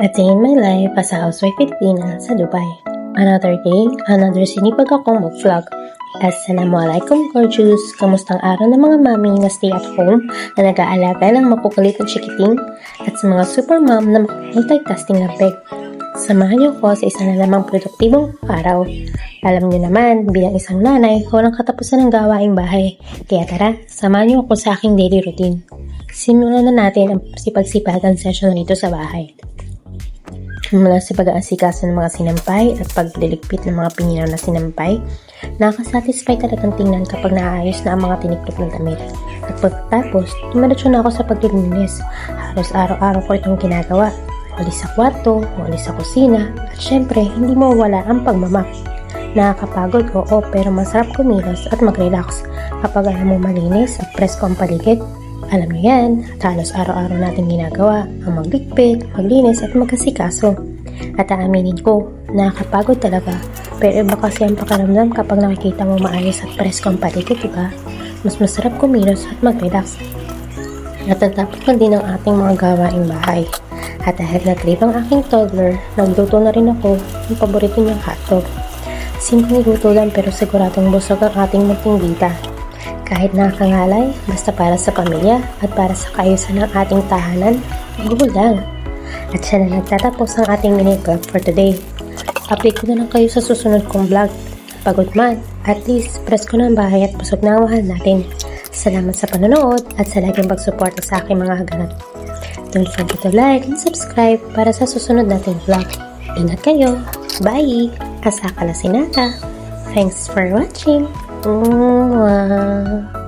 A day in my life as a housewife Filipina sa Dubai. Another day, another sinipag akong mag-vlog. Assalamualaikum gorgeous! Kamustang araw ng mga mami na stay at home na nag-aalaga ng makukulit at chikiting at sa mga super mom na multitasking na peg. Samahan niyo ko sa isa na namang produktibong araw. Alam niyo naman, bilang isang nanay, walang katapusan ng gawaing bahay. Kaya tara, samahan niyo ako sa aking daily routine. Simulan na natin ang sipag-sipagan session dito sa bahay. Mula sa pag-aasikaso ng mga sinampay at pagliligpit ng mga pininaw na sinampay, nakakasatisfy talagang tingnan kapag naayos na ang mga tiniklop ng damit. At pagkatapos, dumiretso na ako sa paglilinis. Halos araw-araw ko itong ginagawa. Walis sa kwarto, walis sa kusina, at syempre, hindi mawala ang pagmamap. Nakakapagod, oo, pero masarap kumilos at mag-relax kapag alam mo malinis at presko ang paligid. Alam niyo yan, at halos araw-araw natin ginagawa ang magligpit, maglinis at magkasikaso. At aaminin ko, nakakapagod talaga. Pero iba kasi ang pakiramdam kapag nakikita mo maayos at presko ang paligid, diba? Mas masarap kumilos at mag-relax. Natatapos na din ang ating mga gawaing bahay. At dahil nag-leave ang aking toddler, nagluto na rin ako ng paborito niyang hotdog. Simpleng luto lang pero siguradong busog ang ating munting dita. Kahit nakakangalay, basta para sa pamilya at para sa kaayusan ng ating tahanan, go lang. At siya na nagtatapos ang ating mini-vlog for today. Update ko na lang kayo sa susunod kong vlog. Pagod man, at least presko na ang bahay at busog na ang mahal natin. Salamat sa panonood at sa laging pagsuporta sa aking mga haganap. Don't forget to like and subscribe para sa susunod nating vlog. Ingat kayo. Bye! Asaka la sinata. Thanks for watching. Mwah.